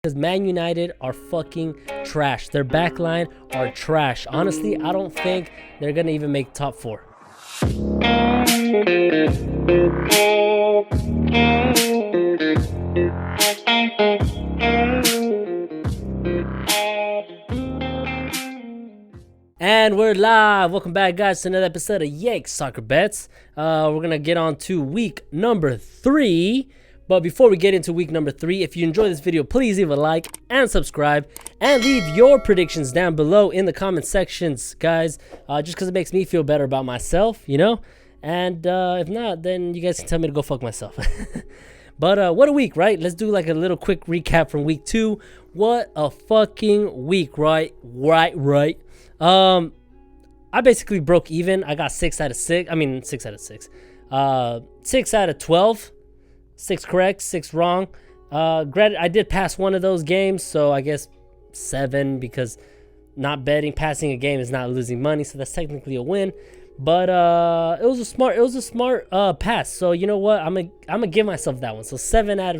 Because Man United are fucking trash. Their backline are trash. Honestly, I don't think they're going to even make top four. And we're live. Welcome back, guys, to another episode of Yank Soccer Bets. We're going to get on to week number 3. But before we get into week number 3, if you enjoy this video, please leave a like and subscribe. And leave your predictions down below in the comment sections, guys. Just because it makes me feel better about myself, you know? And if not, then you guys can tell me to go fuck myself. But what a week, right? Let's do like a little quick recap from week 2. What a fucking week, right? Right. I basically broke even. I got 6 out of 6. 6 out of 6. 6 out of 12. 6 correct, 6 wrong. Granted, I did pass one of those games, so I guess 7, because not betting, passing a game is not losing money, so that's technically a win. But it was a smart pass. So you know what? I'm gonna give myself that one. So 7 out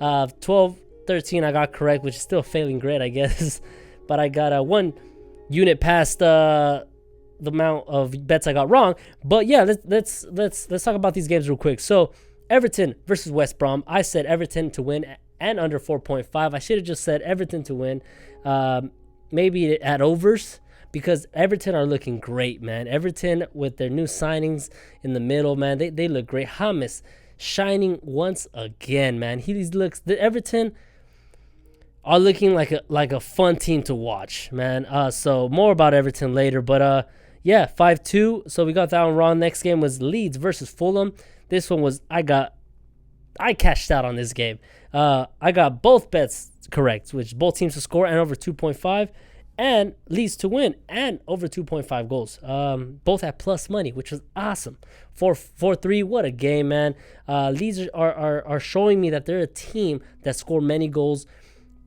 of 12, 13 I got correct, which is still a failing grade, I guess. But I got 1 unit past the amount of bets I got wrong. But yeah, let's talk about these games real quick. So Everton versus West Brom. I said Everton to win and under 4.5. I should have just said Everton to win. Maybe at overs, because Everton are looking great, man. Everton with their new signings in the middle, man. They look great. James shining once again, man. The Everton are looking like a fun team to watch, man. So more about Everton later. But yeah, 5-2. So we got that one wrong. Next game was Leeds versus Fulham. This one was, I cashed out on this game. I got both bets correct, which both teams to score and over 2.5, and Leeds to win and over 2.5 goals. Both at plus money, which was awesome. 4-3, what a game, man. Leeds are showing me that they're a team that score many goals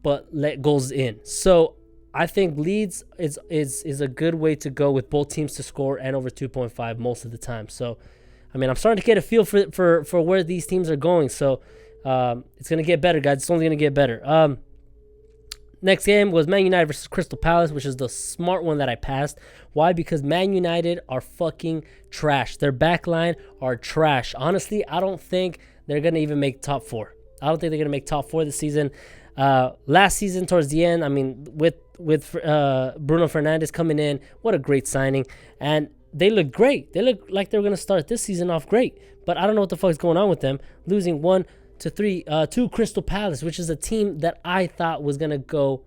but let goals in. So I think Leeds is a good way to go with both teams to score and over 2.5 most of the time. So I'm starting to get a feel for where these teams are going. So it's going to get better, guys. It's only going to get better. Next game was Man United versus Crystal Palace, which is the smart one that I passed. Why? Because Man United are fucking trash. Their backline are trash. Honestly, I don't think they're going to even make top 4. I don't think they're going to make top 4 this season. Last season, towards the end, with Bruno Fernandes coming in, what a great signing. And they look great. They look like they're going to start this season off great. But I don't know what the fuck is going on with them. Losing 1-3 to Crystal Palace, which is a team that I thought was going to go,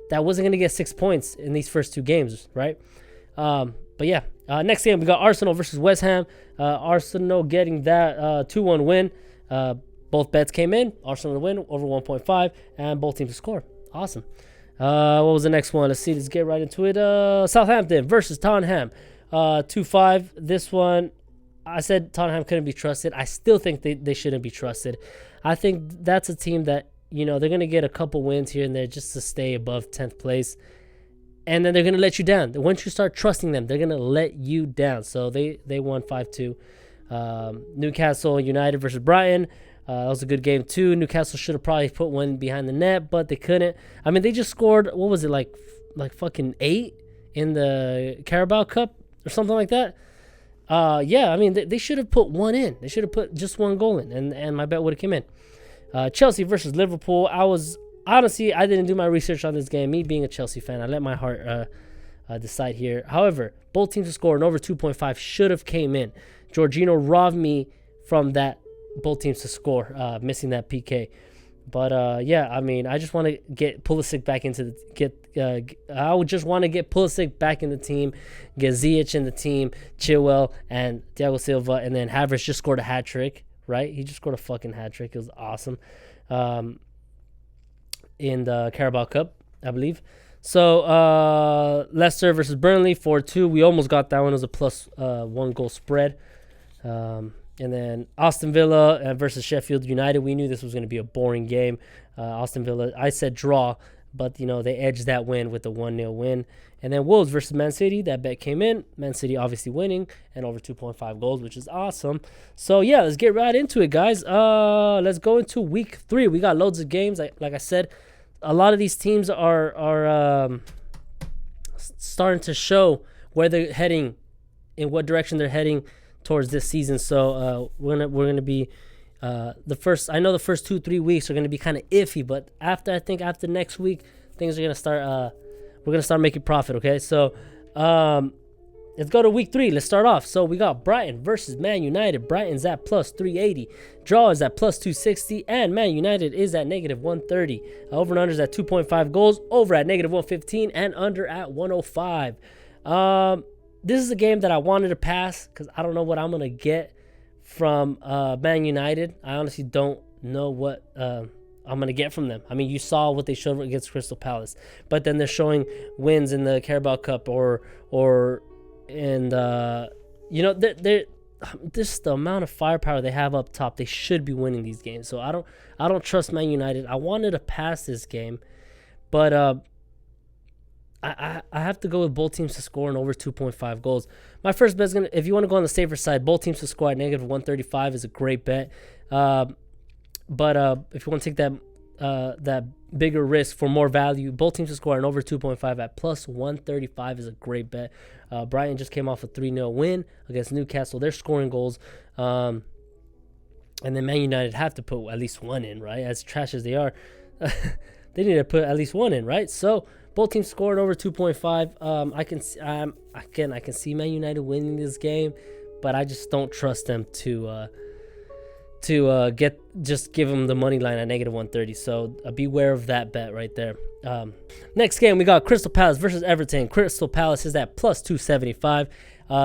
that wasn't going to get 6 points in these first 2 games, right? But yeah, next game we got Arsenal versus West Ham. Arsenal getting that 2-1 win. Both bets came in. Arsenal to win over 1.5 and both teams to score. Awesome. What was the next one? Let's see. Let's get right into it. Southampton versus Tottenham. 2-5. This one, I said Tottenham couldn't be trusted. I still think they shouldn't be trusted. I think that's a team that, they're going to get a couple wins here and there just to stay above 10th place. And then they're going to let you down. Once you start trusting them, they're going to let you down. So they won 5-2. Newcastle United versus Brighton. That was a good game too. Newcastle should have probably put one behind the net, but they couldn't. They just scored, what was it, like fucking 8 in the Carabao Cup or something like that. Yeah, they should have put one in. They should have put just 1 goal in, and my bet would have come in. Chelsea versus Liverpool. I didn't do my research on this game. Me being a Chelsea fan, I let my heart decide here. However, both teams to score and over 2.5 should have came in. Jorginho robbed me from that. Both teams to score, missing that PK. But yeah, I just want to get Pulisic back into I would just want to get Pulisic back in the team, get Ziyech in the team, Chilwell and Thiago Silva, and then Havertz just scored a hat trick, right? He just scored a fucking hat trick. It was awesome. In the Carabao Cup, I believe. So Leicester versus Burnley, 4-2. We almost got that one. It was a plus 1 goal spread. And then Aston Villa versus Sheffield United. We knew this was going to be a boring game. Aston Villa, I said draw, but they edged that win with the 1-0 win. And then Wolves versus Man City. That bet came in. Man City obviously winning and over 2.5 goals, which is awesome. So yeah, let's get right into it, guys. Let's go into week 3. We got loads of games. Like I said, a lot of these teams are starting to show where they're heading, in what direction they're heading towards this season. So we're gonna be the first. I know the first 2-3 weeks are gonna be kind of iffy, but after next week, things are gonna start. We're gonna start making profit. Okay, so let's go to week 3. Let's start off. So we got Brighton versus Man United. Brighton's at plus 380. Draw is at plus 260, and Man United is at negative 130. Over and under is at 2.5 goals. Over at negative 115 and under at 105. This is a game that I wanted to pass because I don't know what I'm gonna get from Man United. I honestly don't know what I'm going to get from them. I mean, you saw what they showed against Crystal Palace, but then they're showing wins in the Carabao Cup or they're just the amount of firepower they have up top. They should be winning these games. So I don't trust Man United. I wanted to pass this game, but I have to go with both teams to score and over 2.5 goals. My first bet is if you want to go on the safer side, both teams to score at negative 135 is a great bet. But if you want to take that bigger risk for more value, both teams to score and over 2.5 at plus 135 is a great bet. Brighton just came off a 3-0 win against Newcastle. They're scoring goals. And then Man United have to put at least one in, right? As trash as they are, they need to put at least one in, right? So both teams scored over 2.5. I can see Man United winning this game, but I just don't trust them to give them the money line at negative 130. So beware of that bet right there. Next game, we got Crystal Palace versus Everton. Crystal Palace is at plus 275.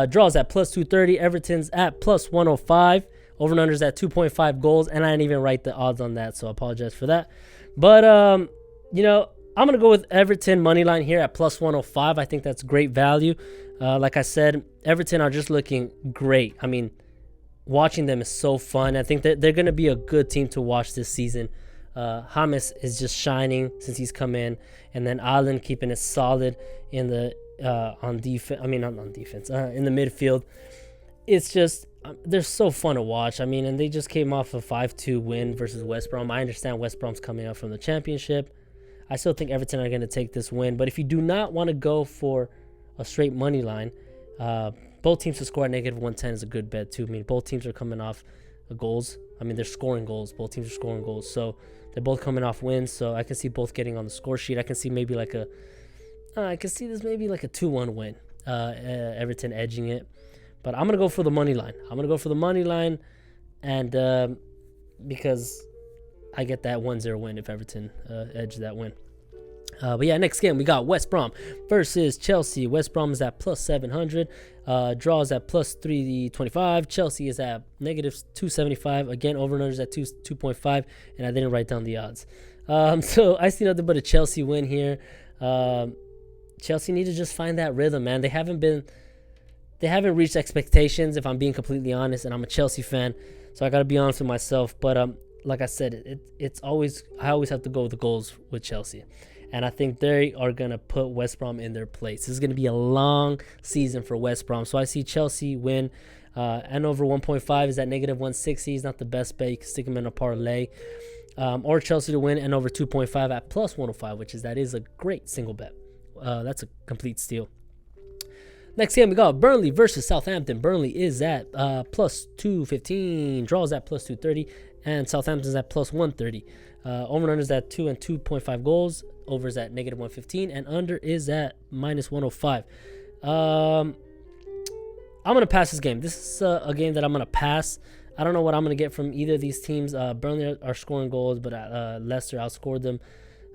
Draws at plus 230. Everton's at plus 105. Over and unders at 2.5 goals. And I didn't even write the odds on that, so I apologize for that. But, I'm going to go with Everton money line here at plus 105. I think that's great value. Like I said, Everton are just looking great. I mean, watching them is so fun. I think that they're going to be a good team to watch this season. James is just shining since he's come in, and then Allen keeping it solid in the on defense. I mean, not on defense, in the midfield. It's just they're so fun to watch. I mean, and they just came off a 5-2 win versus West Brom. I understand West Brom's coming up from the Championship. I still think Everton are going to take this win. But if you do not want to go for a straight money line, both teams to score at negative 110 is a good bet too. I mean, both teams are coming off goals. I mean, they're scoring goals. Both teams are scoring goals. So they're both coming off wins. So I can see both getting on the score sheet. I can see maybe like a 2-1 win. Everton edging it. But I'm going to go for the money line. And because I get that 1-0 win if Everton edge that win. But yeah, next game, we got West Brom versus Chelsea. West Brom is at plus 700. Draws at plus 325. Chelsea is at negative 275. Again, over and unders at 2.5. And I didn't write down the odds. So I see nothing but a Chelsea win here. Chelsea need to just find that rhythm, man. They haven't reached expectations, if I'm being completely honest. And I'm a Chelsea fan, so I got to be honest with myself. But like I said, I always have to go with the goals with Chelsea. And I think they are going to put West Brom in their place. This is going to be a long season for West Brom. So I see Chelsea win. And over 1.5 is at negative 160. He's not the best bet. You can stick him in a parlay. Or Chelsea to win. And over 2.5 at plus 105, that is a great single bet. That's a complete steal. Next game, we got Burnley versus Southampton. Burnley is at plus 215. Draws at plus 230. And Southampton's at plus 130. Over and under is at 2 and 2.5 goals. Over is at negative 115. And under is at minus 105. I'm going to pass this game. This is a game that I'm going to pass. I don't know what I'm going to get from either of these teams. Burnley are scoring goals, but Leicester outscored them.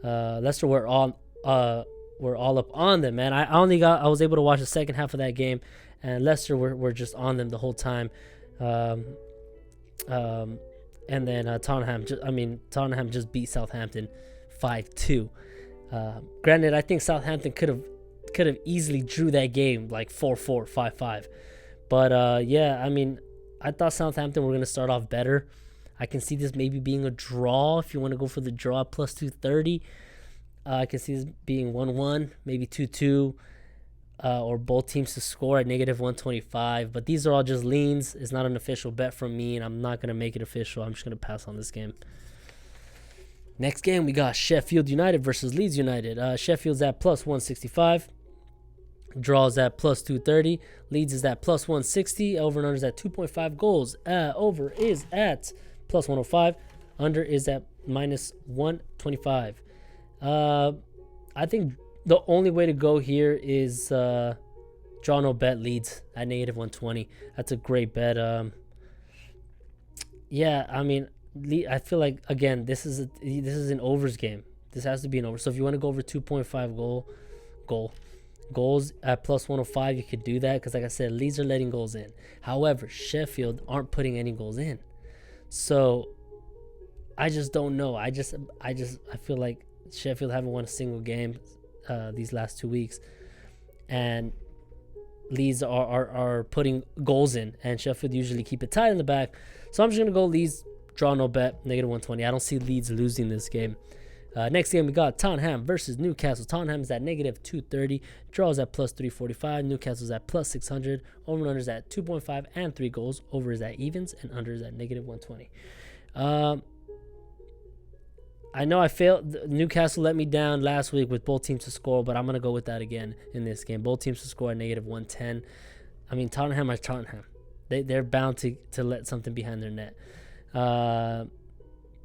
Leicester were all up on them, man. I was able to watch the second half of that game, and Leicester were just on them the whole time. And then Tottenham just beat Southampton 5-2. Granted, I think Southampton could have easily drew that game like 4-4, 5-5. But yeah, I mean, I thought Southampton were going to start off better. I can see this maybe being a draw if you want to go for the draw plus 230. I can see this being 1-1, maybe 2-2, or both teams to score at negative 125. But these are all just leans. It's not an official bet from me, and I'm not going to make it official. I'm just going to pass on this game. Next game, we got Sheffield United versus Leeds United. Sheffield's at plus 165. Draws at plus 230. Leeds is at plus 160. Over and under is at 2.5 goals. Over is at plus 105. Under is at minus 125. I think the only way to go here is draw no bet Leeds at negative 120. That's a great bet. Yeah, I mean, I feel like, again, this is an overs game. This has to be an over. So if you want to go over 2.5 goals at plus 105, you could do that, because like I said, Leeds are letting goals in. However, Sheffield aren't putting any goals in. So I just don't know. I feel like Sheffield haven't won a single game these last 2 weeks, and Leeds are putting goals in, and Sheffield usually keep it tight in the back. So I'm just gonna go Leeds, draw no bet, negative 120. I don't see Leeds losing this game. Next game, we got Tottenham versus Newcastle. Tottenham is at negative 230. Draws at plus 345. Newcastle's at plus 600. Over and under is at 2.5 and 3 goals. Over is at evens, and under is at negative 120. I know I failed. Newcastle let me down last week with both teams to score, but I'm going to go with that again in this game. Both teams to score at negative 110. I mean, Tottenham are Tottenham. They're bound to let something behind their net.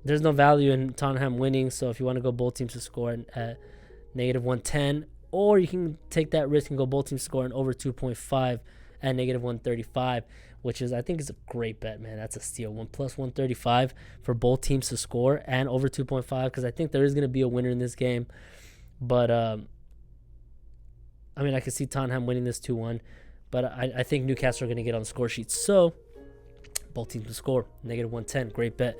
There's no value in Tottenham winning, so if you want to go both teams to score at negative 110, or you can take that risk and go both teams to score and over 2.5 at negative 135, which is, I think, is a great bet, man. That's a steal. 1 plus 135 for both teams to score and over 2.5, because I think there is going to be a winner in this game. But, I mean, I could see Tottenham winning this 2-1, but I think Newcastle are going to get on the score sheet. So, both teams to score, negative 110. Great bet.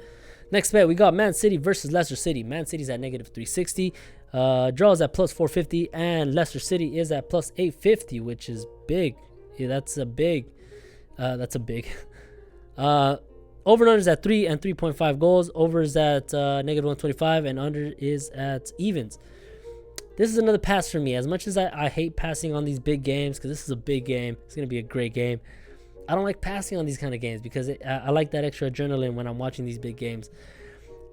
Next bet, we got Man City versus Leicester City. Man City's at negative 360. Draws at plus 450. And Leicester City is at plus 850, which is big. Yeah, that's a big. Over and under is at 3 and 3.5 goals. Over is at negative 125. And under is at evens. This is another pass for me. As much as I hate passing on these big games, because this is a big game. It's going to be a great game. I don't like passing on these kind of games, because I like that extra adrenaline when I'm watching these big games.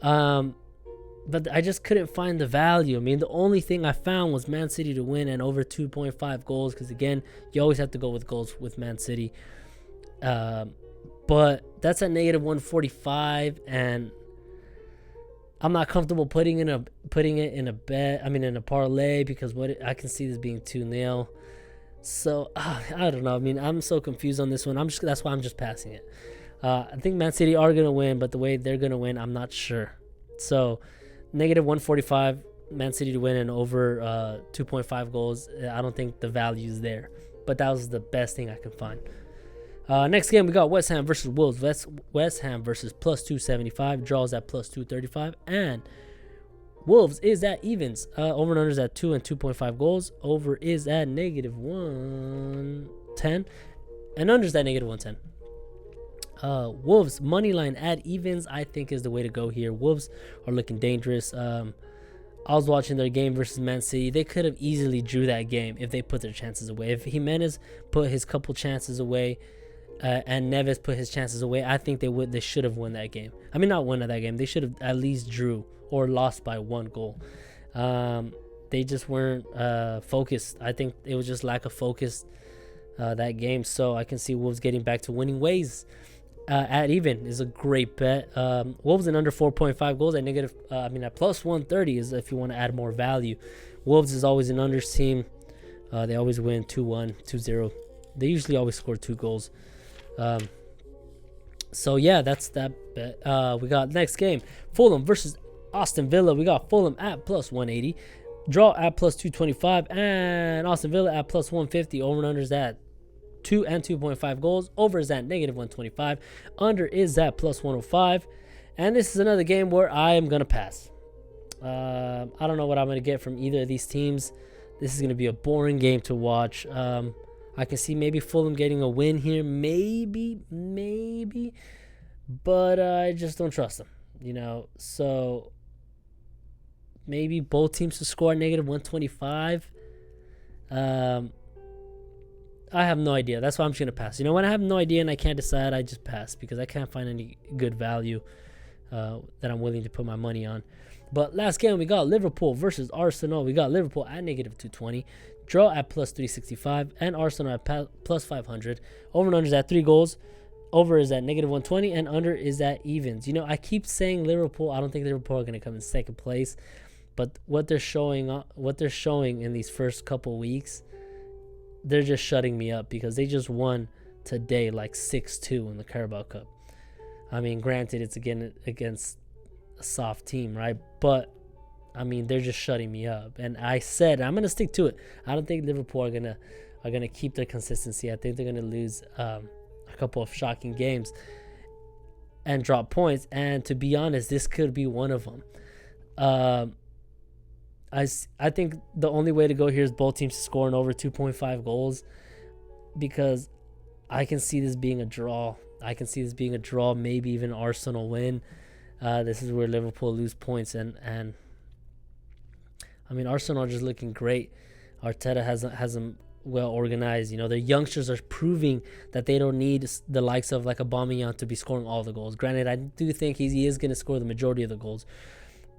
But I just couldn't find the value. I mean, the only thing I found was Man City to win and over 2.5 goals, because, again, you always have to go with goals with Man City. But that's at negative 145, and I'm not comfortable putting it in a bet. I mean, in a parlay, because I can see this being 2-0. So, I don't know. I mean, I'm so confused on this one. That's why I'm just passing it. I think Man City are going to win, but the way they're going to win, I'm not sure. So, negative 145, Man City to win and over 2.5 goals. I don't think the value is there. But that was the best thing I could find. Next game, we got West Ham versus Wolves. West Ham versus plus 275. Draws at plus 235. And Wolves is at evens. Over and under is at 2 and 2.5 goals. Over is at negative 110. And under is at negative 110. Wolves money line at evens, I think, is the way to go here. Wolves are looking dangerous. I was watching their game versus Man City. They could have easily drew that game if they put their chances away. If Jimenez put his couple chances away, and Neves put his chances away, I think they should have won that game. I mean, not won that game. They should have at least drew or lost by 1 goal. They just weren't focused. I think it was just lack of focus that game. So I can see Wolves getting back to winning ways. At even is a great bet. Wolves in under 4.5 goals at negative. At plus 130 is if you want to add more value. Wolves is always an unders team. They always win 2-1, 2-0. They usually always score 2 goals. So yeah, that's that bet. We got next game, Fulham versus Aston Villa. We got Fulham at plus 180. Draw at plus 225. And Aston Villa at plus 150. Over and under is at 2 and 2.5 goals. Over is at negative 125. Under is at plus 105. And this is another game where I am going to pass. I don't know what I'm going to get from either of these teams. This is going to be a boring game to watch. I can see maybe Fulham getting a win here. Maybe. But I just don't trust them. So maybe both teams to score negative 125. I have no idea. That's why I'm just going to pass. When I have no idea and I can't decide, I just pass, because I can't find any good value that I'm willing to put my money on. But last game, we got Liverpool versus Arsenal. We got Liverpool at negative 220, draw at plus 365, and Arsenal at plus 500. Over and under is at 3 goals. Over is at negative 120, and under is at evens. You know, I keep saying Liverpool. I don't think Liverpool are going to come in second place, but what they're showing in these first couple weeks, they're just shutting me up because they just won today like 6-2 in the Carabao Cup. I mean, granted, it's again against a soft team, right? But I mean, they're just shutting me up, and I said I'm gonna stick to it. I don't think Liverpool are gonna keep their consistency. I think they're gonna lose a couple of shocking games and drop points. And to be honest, this could be one of them. I think the only way to go here is both teams scoring over 2.5 goals, because I can see this being a draw. Maybe even Arsenal win. This is where Liverpool lose points, and I mean, Arsenal are just looking great. Arteta has them well organized. You know, their youngsters are proving that they don't need the likes of like Aubameyang to be scoring all the goals. Granted, I do think he is going to score the majority of the goals,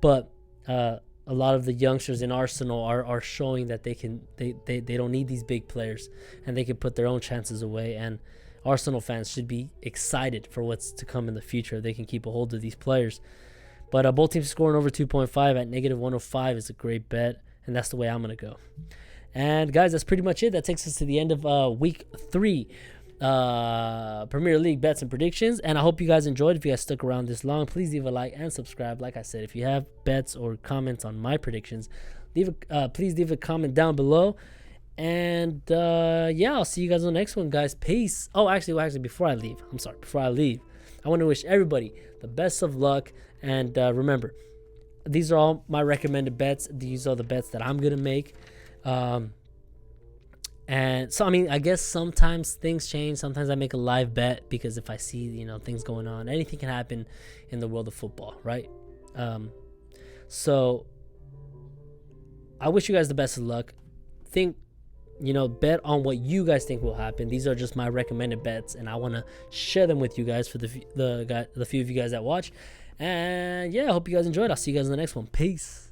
but a lot of the youngsters in Arsenal are showing that they don't need these big players, and they can put their own chances away. And Arsenal fans should be excited for what's to come in the future. They can keep a hold of these players. But both teams scoring over 2.5 at negative 105 is a great bet, and that's the way I'm going to go. And guys, that's pretty much it. That takes us to the end of week 3 Premier League bets and predictions. And I hope you guys enjoyed. If you guys stuck around this long, please leave a like and subscribe. Like I said, if you have bets or comments on my predictions, please leave a comment down below. And yeah, I'll see you guys on the next one, guys. Peace. Oh, actually, before I leave, I want to wish everybody the best of luck. And remember, these are all my recommended bets. These are the bets that I'm gonna make. And so, I mean, I guess sometimes things change. Sometimes I make a live bet because if I see, you know, things going on, anything can happen in the world of football, right? So I wish you guys the best of luck. Bet on what you guys think will happen. These are just my recommended bets, and I want to share them with you guys for the few of you guys that watch. And yeah, I hope you guys enjoyed. I'll see you guys in the next one. Peace.